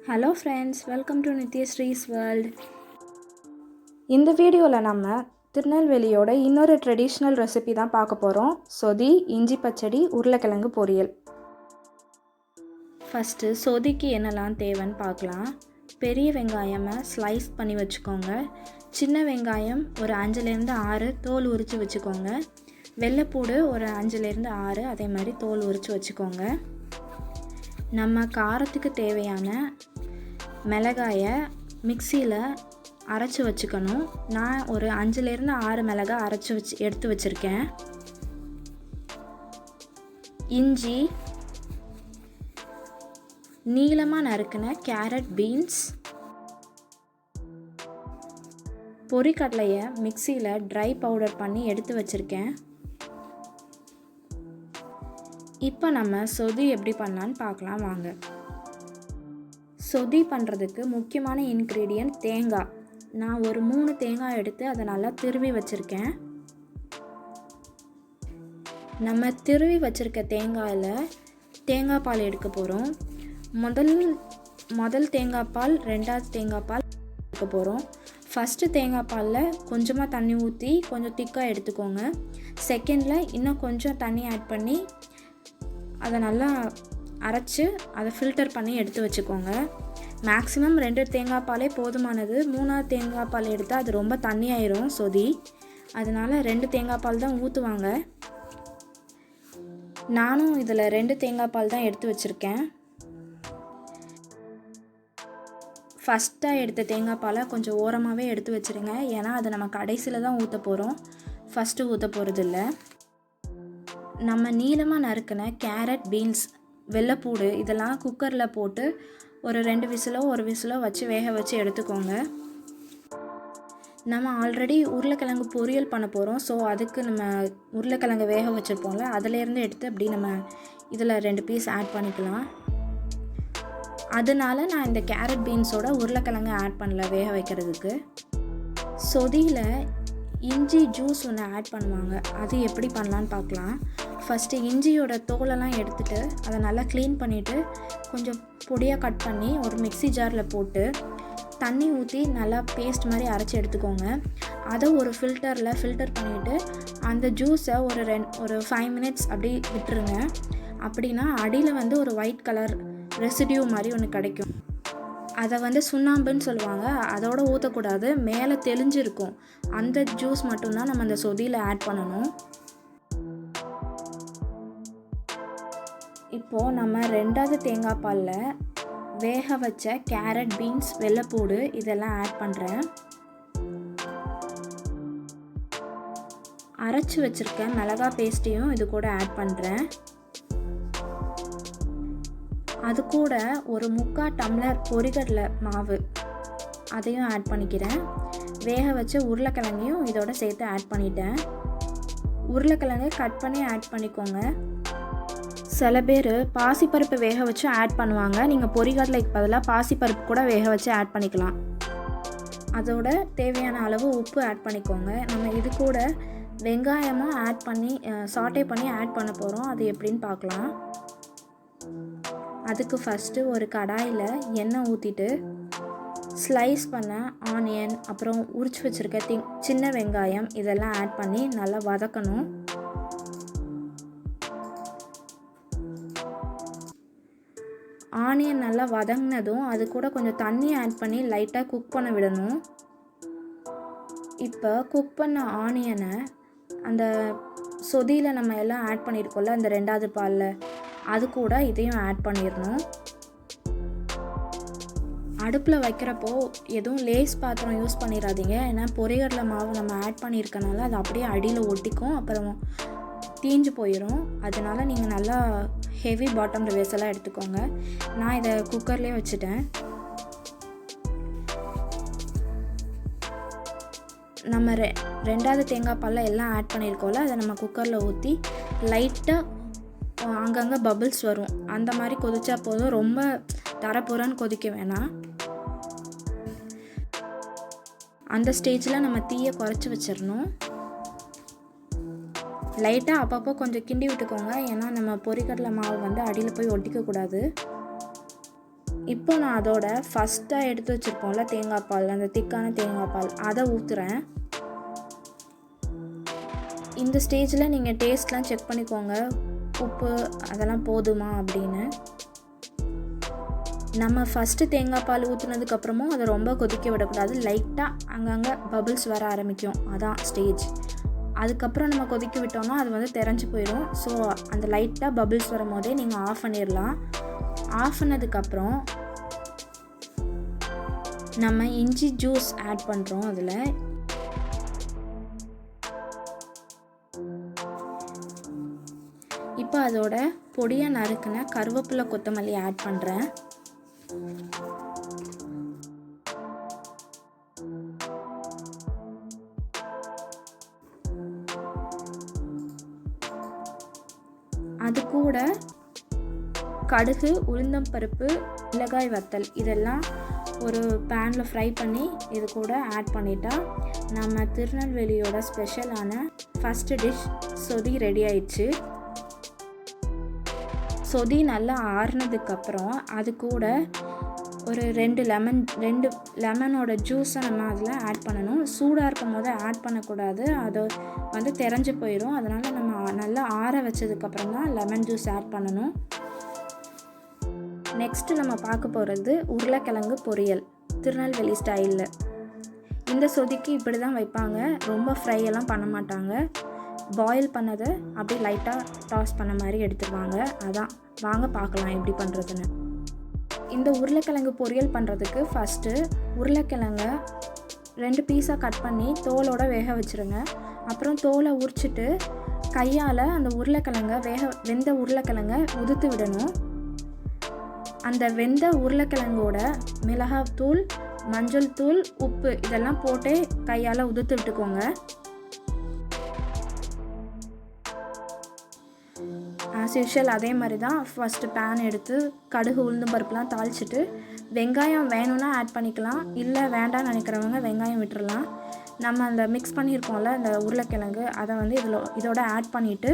Hello friends, welcome to Nithyashree's world. இந்த வீடியோவில் நம்ம திருநெல்வேலியோட இன்னொரு ட்ரெடிஷ்னல் ரெசிபி தான் பார்க்க போகிறோம். சொதி, இஞ்சி பச்சடி, உருளைக்கிழங்கு பொரியல். ஃபஸ்ட்டு சொதிக்கு என்னெல்லாம் தேவைன்னு பார்க்கலாம். பெரிய வெங்காயமை ஸ்லைஸ் பண்ணி வச்சுக்கோங்க. சின்ன வெங்காயம் ஒரு 5லேருந்து 6 தோல் உரித்து வச்சுக்கோங்க. வெள்ளைப்பூடு ஒரு 5லேருந்து 6 அதே மாதிரி தோல் உரித்து வச்சுக்கோங்க. நம்ம காரத்துக்கு தேவையான மிளகாயை மிக்சியில் அரைச்சி வச்சுக்கணும். நான் ஒரு 5லேருந்து 6 மிளகாய் அரைச்சி எடுத்து வச்சுருக்கேன். இஞ்சி, நீளமாக நறுக்கின கேரட், பீன்ஸ், பொரிக்கடலையை மிக்சியில் ட்ரை பவுடர் பண்ணி எடுத்து வச்சுருக்கேன். இப்போ நம்ம சொதி எப்படி பண்ணலான்னு பார்க்கலாம் வாங்க. சொதி பண்ணுறதுக்கு முக்கியமான இன்க்ரீடியன்ட் தேங்காய். நான் ஒரு 3 தேங்காய் எடுத்து அதை நல்லா திருவி வச்சுருக்கேன். நம்ம திருவி வச்சுருக்க தேங்காயில் தேங்காய் பால் எடுக்க போகிறோம். முதல் தேங்காய் பால், 2வது தேங்காய் பால் எடுக்க போகிறோம். ஃபஸ்ட்டு தேங்காய் பாலில் கொஞ்சமாக தண்ணி ஊற்றி கொஞ்சம் திக்காக எடுத்துக்கோங்க. செகண்டில் இன்னும் கொஞ்சம் தண்ணி ஆட் பண்ணி அதை நல்லா அரைச்சி அதை ஃபில்டர் பண்ணி எடுத்து வச்சுக்கோங்க. மேக்ஸிமம் 2 தேங்காய் பாலே போதுமானது. 3வது தேங்காய் பால் எடுத்தால் அது ரொம்ப தண்ணி ஆயிரும் சொதி. அதனால் 2 தேங்காய் பால் தான் ஊற்றுவாங்க. நானும் இதில் 2 தேங்காய் பால் தான் எடுத்து வச்சுருக்கேன். ஃபஸ்ட்டாக எடுத்த தேங்காய் பாலை கொஞ்சம் ஓரமாகவே எடுத்து வச்சுருங்க. ஏன்னா அதை நம்ம கடைசியில் தான் ஊற்ற போகிறோம், ஃபஸ்ட்டு ஊற்ற போகிறதில்ல. நம்ம நீளமாக நறுக்கின கேரட், பீன்ஸ், வெள்ளைப்பூடு இதெல்லாம் குக்கரில் போட்டு ஒரு 2 விசிலோ 1 விசிலோ வச்சு வேக வச்சு எடுத்துக்கோங்க. நம்ம ஆல்ரெடி உருளைக்கிழங்கு பொரியல் பண்ண போகிறோம். ஸோ அதுக்கு நம்ம உருளைக்கிழங்கு வேக வச்சுருப்போம்ல, அதிலேருந்து எடுத்து அப்படி நம்ம இதில் 2 பீஸ் ஆட் பண்ணிக்கலாம். அதனால நான் இந்த கேரட் பீன்ஸோட உருளைக்கிழங்கு ஆட் பண்ணல வேக வைக்கிறதுக்கு. சொதியில் இஞ்சி ஜூஸ் ஒன்று ஆட் பண்ணுவாங்க. அது எப்படி பண்ணலான்னு பார்க்கலாம். ஃபஸ்ட்டு இஞ்சியோட தோலெல்லாம் எடுத்துகிட்டு அதை நல்லா க்ளீன் பண்ணிவிட்டு கொஞ்சம் பொடியாக கட் பண்ணி ஒரு மிக்ஸி ஜாரில் போட்டு தண்ணி ஊற்றி நல்லா பேஸ்ட் மாதிரி அரைச்சி எடுத்துக்கோங்க. அதை ஒரு ஃபில்டரில் ஃபில்டர் பண்ணிவிட்டு அந்த ஜூஸை ஒரு 5 மினிட்ஸ் அப்படி விட்டுருங்க. அப்படின்னா அடியில் வந்து ஒரு ஒயிட் கலர் ரெசிடியூ மாதிரி ஒன்று கிடைக்கும். அதை சுண்ணாம்புன்னு சொல்லுவாங்க. அதோட ஊற்றக்கூடாது, மேலே தெளிஞ்சிருக்கும். அந்த ஜூஸ் மட்டும்தான் நம்ம அந்த சொதியில் ஆட் பண்ணணும். இப்போது நம்ம 2வது தேங்காய் பாலில் வேக வச்ச கேரட், பீன்ஸ், வெள்ளைப்பூடு இதெல்லாம் ஆட் பண்ணுறேன். அரைச்சி வச்சுருக்க மிளகாய் பேஸ்ட்டையும் இது கூட ஆட் பண்ணுறேன். அது கூட ஒரு 3/4 டம்ளர் பொரிக்கடலை மாவு அதையும் ஆட் பண்ணிக்கிறேன். வேக வச்ச உருளைக்கிழங்கையும் இதோட சேர்த்து ஆட் பண்ணிட்டேன். உருளைக்கிழங்கு கட் பண்ணி ஆட் பண்ணிக்கோங்க. சில பேர் பாசிப்பருப்பு வேக வச்சு ஆட் பண்ணுவாங்க. நீங்கள் பொரிக்கடலைக்கு பதிலாக பாசிப்பருப்பு கூட வேக வச்சு ஆட் பண்ணிக்கலாம். அதோட தேவையான அளவு உப்பு ஆட் பண்ணிக்கோங்க. நம்ம இது கூட வெங்காயமும் ஆட் பண்ணி சாட்டே பண்ணி ஆட் பண்ண போகிறோம். அது எப்படின்னு பார்க்கலாம். அதுக்கு ஃபஸ்ட்டு ஒரு கடாயில் எண்ணெய் ஊற்றிட்டு ஸ்லைஸ் பண்ண ஆனியன், அப்புறம் உரிச்சு வச்சுருக்க சின்ன வெங்காயம் இதெல்லாம் ஆட் பண்ணி நல்லா வதக்கணும். ஆனியன் நல்லா வதங்கினதும் அது கூட கொஞ்சம் தண்ணி ஆட் பண்ணி லைட்டாக குக் பண்ண விடணும். இப்போ குக் பண்ண ஆனியனை அந்த சொதியில் நம்ம எல்லாம் ஆட் பண்ணியிருக்கோம்ல அந்த 2வது பாலில், அது கூட இதையும் ஆட் பண்ணிடணும். அடுப்பில் வைக்கிறப்போ எதுவும் லேஸ் பாத்திரம் யூஸ் பண்ணிடாதீங்க. ஏன்னா பொரிகடலை மாவு நம்ம ஆட் பண்ணியிருக்கனால அது அப்படியே அடியில் ஒட்டிக்கும், அப்புறம் தீஞ்சு போயிடும். அதனால் நீங்கள் நல்லா ஹெவி பாட்டம் வெசலாக எடுத்துக்கோங்க. நான் இதை குக்கர்லேயே வச்சுட்டேன். நம்ம 2வது தேங்காய் பாலில் எல்லாம் ஆட் பண்ணியிருக்கோம்ல, அதை நம்ம குக்கரில் ஊற்றி லைட்டாக அங்கங்கே பபிள்ஸ் வரும், அந்த மாதிரி கொதிச்சா போதும். ரொம்ப தரப்புறன்னு கொதிக்க வேணாம். அந்த ஸ்டேஜில் நம்ம தீயை குறைச்சி வச்சிடணும். லைட்டாக அப்பப்போ கொஞ்சம் கிண்டி விட்டுக்கோங்க. ஏன்னா நம்ம பொரிக்கடலை மாவு அடியில் போய் ஒட்டிக்கக்கூடாது. இப்போ நான் அதோட ஃபஸ்ட்டாக எடுத்து வச்சுருப்போம்ல தேங்காய் பால், அந்த திக்கான தேங்காய் பால் அதை ஊற்றுறேன். இந்த ஸ்டேஜில் நீங்கள் டேஸ்ட்லாம் செக் பண்ணிக்கோங்க, உப்பு அதெல்லாம் போதுமா அப்படின்னு. நம்ம ஃபஸ்ட்டு தேங்காய் பால் ஊற்றுனதுக்கப்புறமும் அதை ரொம்ப கொதிக்க விடக்கூடாது. லைட்டாக அங்கங்கே பபிள்ஸ் வர ஆரம்பிக்கும், அதான் ஸ்டேஜ். அதுக்கப்புறம் நம்ம கொதிக்க விட்டோம்னா அது வந்து தெரிஞ்சு போயிடும். ஸோ அந்த லைட்டாக பபிள்ஸ் வரும் போதே நீங்கள் ஆஃப் பண்ணிடலாம். ஆஃப் பண்ணதுக்கப்புறம் நம்ம இஞ்சி ஜூஸ் ஆட் பண்ணுறோம். அதில் இப்போ அதோட பொடியாக நறுக்கின கருவேப்பிலை கொத்தமல்லி ஆட் பண்ணுறேன். அது கூட கடுகு, உளுந்தம்பருப்பு, மிளகாய் வத்தல் இதெல்லாம் ஒரு பேனில் ஃப்ரை பண்ணி இது கூட ஆட் பண்ணிட்டா நம்ம திருநெல்வேலியோட ஸ்பெஷலான ஃபஸ்ட்டு டிஷ் சொதி ரெடி ஆயிடுச்சு. சொதி நல்லா ஆறுனதுக்கப்புறம் அது கூட ஒரு 2 லெமனோட ஜூஸை நம்ம அதில் ஆட் பண்ணணும். சூடாக இருக்கும் போது ஆட் பண்ணக்கூடாது, அது வந்து தெரிஞ்சு போயிடும். அதனால் நம்ம நல்லா ஆற வச்சதுக்கப்புறம் தான் லெமன் ஜூஸ் ஆட் பண்ணணும். நெக்ஸ்ட்டு நம்ம பார்க்க போகிறது உருளைக்கிழங்கு பொரியல் திருநெல்வேலி ஸ்டைலில். இந்த சொதிக்கு இப்படி தான் வைப்பாங்க, ரொம்ப ஃப்ரையெல்லாம் பண்ண மாட்டாங்க. பாயில் பண்ணதை அப்படி லைட்டாக டாஸ் பண்ண மாதிரி எடுத்துருவாங்க. அதான் வாங்க பார்க்கலாம் எப்படி பண்ணுறதுன்னு. இந்த உருளைக்கிழங்கு பொரியல் பண்ணுறதுக்கு ஃபஸ்ட்டு உருளைக்கிழங்க 2 பீஸாக கட் பண்ணி தோலோடு வேக வச்சுருங்க. அப்புறம் தோலை உரிச்சிட்டு கையால் அந்த உருளைக்கிழங்க வெந்த உருளைக்கிழங்க உதுத்து விடணும். அந்த வெந்த உருளைக்கிழங்கோட மிளகாத்தூள், மஞ்சள் தூள், உப்பு இதெல்லாம் போட்டு கையால் உதுத்து விட்டுக்கோங்க. ஆஸ் யூஷுவல் அதே மாதிரி தான் ஃபஸ்ட்டு பேன் எடுத்து கடுகு, உளுந்தம் பருப்புலாம் தாளிச்சிட்டு வெங்காயம் வேணும்னா ஆட் பண்ணிக்கலாம், இல்லை வேண்டாம்னு நினைக்கிறவங்க வெங்காயம் விட்டுறலாம். நம்ம அந்த மிக்ஸ் பண்ணியிருக்கோம்ல இந்த உருளைக்கிழங்கு அதை வந்து இதோட ஆட் பண்ணிவிட்டு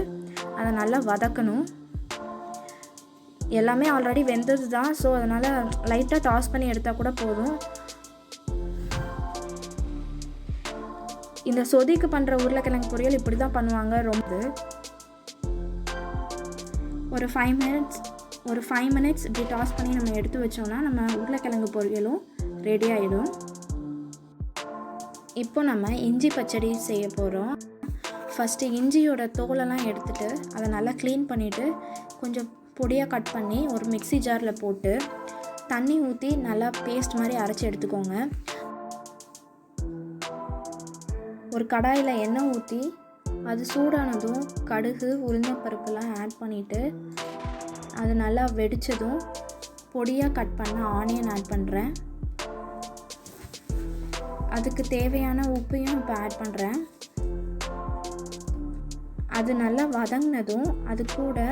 அதை நல்லா வதக்கணும். எல்லாமே ஆல்ரெடி வெந்தது தான், ஸோ அதனால் லைட்டாக டாஸ் பண்ணி எடுத்தால் கூட போதும். இந்த சொதிக்கு பண்ணுற உருளைக்கிழங்கு பொரியல் இப்படி தான் பண்ணுவாங்க. ரொம்ப ஒரு 5 மினிட்ஸ் இப்படி டாஸ் பண்ணி நம்ம எடுத்து வச்சோம்னா நம்ம உருளைக்கிழங்கு பொரியலும் ரெடி ஆகிடும். இப்போ நம்ம இஞ்சி பச்சடி செய்ய போகிறோம். ஃபஸ்ட்டு இஞ்சியோட தோலெல்லாம் எடுத்துகிட்டு அதை நல்லா க்ளீன் பண்ணிவிட்டு கொஞ்சம் பொடியாக கட் பண்ணி ஒரு மிக்ஸி ஜாரில் போட்டு தண்ணி ஊற்றி நல்லா பேஸ்ட் மாதிரி அரைச்சி எடுத்துக்கோங்க. ஒரு கடாயில் எண்ணெய் ஊற்றி அது சூடானதும் கடுகு, உளுந்தம்பருப்புலாம் ஆட் பண்ணிவிட்டு அது நல்லா வெடித்ததும் பொடியாக கட் பண்ண ஆனியன் ஆட் பண்ணுறேன். அதுக்கு தேவையான உப்பையும் இப்போ ஆட் பண்ணுறேன். அது நல்லா வதங்கினதும் அது கூட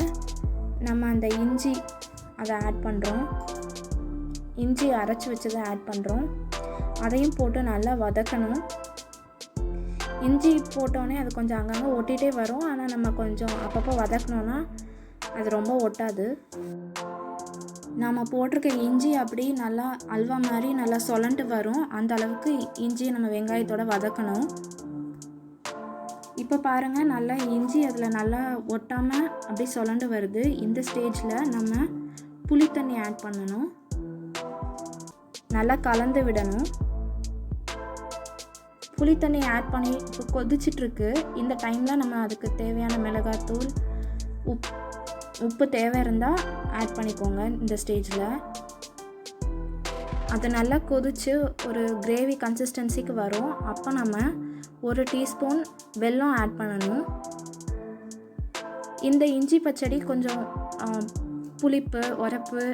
நம்ம அந்த இஞ்சி அதை ஆட் பண்ணுறோம். இஞ்சி அரைச்சி வச்சதை ஆட் பண்ணுறோம். அதையும் போட்டு நல்லா வதக்கணும். இஞ்சி போட்டோன்னே அது கொஞ்சம் அங்கங்கே ஒட்டிகிட்டே வரும், ஆனால் நம்ம கொஞ்சம் அப்பப்போ வதக்கணுன்னா அது ரொம்ப ஒட்டாது. நம்ம போட்டிருக்க இஞ்சி அப்படி நல்லா அல்வா மாதிரி நல்லா சொலண்டு வரும், அந்த அளவுக்கு இஞ்சி நம்ம வெங்காயத்தோடு வதக்கணும். இப்போ பாருங்கள், நல்லா இஞ்சி அதில் நல்லா ஒட்டாமல் அப்படி சொலண்டு வருது. இந்த ஸ்டேஜில் நம்ம புளி தண்ணி ஆட் பண்ணணும், நல்லா கலந்து விடணும். புளி தண்ணி ஆட் பண்ணி இப்போ கொதிச்சிட்ருக்கு. இந்த டைமில் நம்ம அதுக்கு தேவையான மிளகாத்தூள், உப்பு தேவை இருந்தால் ஆட் பண்ணிக்கோங்க. இந்த ஸ்டேஜில் அது நல்லா கொதித்து ஒரு கிரேவி கன்சிஸ்டன்சிக்கு வரும். அப்போ நம்ம 1 டீஸ்பூன் வெல்லம் ஆட் பண்ணணும். இந்த இஞ்சி பச்சடி கொஞ்சம் புளிப்பு, உரப்பு,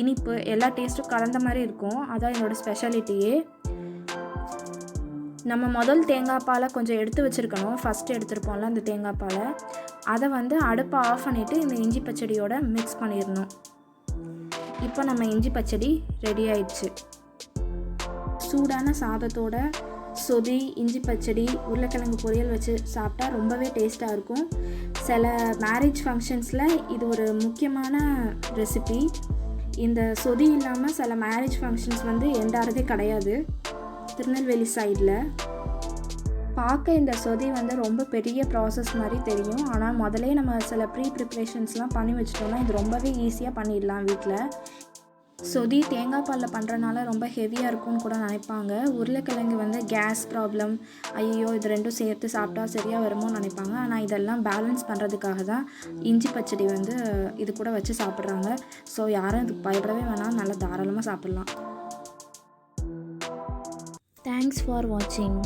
இனிப்பு எல்லா டேஸ்ட்டும் கலந்த மாதிரி இருக்கும். அதான் என்னோடய ஸ்பெஷாலிட்டியே. நம்ம முதல் தேங்காய் பாலை கொஞ்சம் எடுத்து வச்சுருக்கணும். ஃபஸ்ட்டு எடுத்துருப்போம்ல அந்த தேங்காய் பாலை, அதை வந்து அடுப்பை ஆஃப் பண்ணிவிட்டு இந்த இஞ்சி பச்சடியோட மிக்ஸ் பண்ணிடணும். இப்போ நம்ம இஞ்சி பச்சடி ரெடி ஆயிடுச்சு. சூடான சாதத்தோட சொதி, இஞ்சி பச்சடி, உருளைக்கிழங்கு பொரியல் வச்சு சாப்பிட்டா ரொம்பவே டேஸ்ட்டாக இருக்கும். சில மேரேஜ் ஃபங்க்ஷன்ஸில் இது ஒரு முக்கியமான ரெசிபி. இந்த சொதி இல்லாமல் சில மேரேஜ் ஃபங்க்ஷன்ஸ் வந்து எண்டாகிறதே கிடையாது திருநெல்வேலி சைடில். பார்க்க இந்த சொதி வந்து ரொம்ப பெரிய ப்ராசஸ் மாதிரி தெரியும். ஆனால் முதலே நம்ம சில ப்ரிப்ரேஷன்ஸ்லாம் பண்ணி வச்சிட்டோம்னா இது ரொம்பவே ஈஸியாக பண்ணிடலாம் வீட்டில். சொதி தேங்காய் பாலில் பண்ணுறனால ரொம்ப ஹெவியாக இருக்கும்னு கூட நினைப்பாங்க. உருளைக்கிழங்கு வந்து கேஸ் ப்ராப்ளம், ஐயோ இது ரெண்டும் சேர்த்து சாப்பிட்டா சரியாக வருமோன்னு நினைப்பாங்க. ஆனால் இதெல்லாம் பேலன்ஸ் பண்ணுறதுக்காக தான் இஞ்சி பச்சடி வந்து இது கூட வச்சு சாப்பிட்றாங்க. ஸோ யாரும் இதுக்கு பயப்படவே வேணாம், நல்லா தாராளமாக சாப்பிட்லாம். தேங்க்ஸ் ஃபார் வாட்சிங்.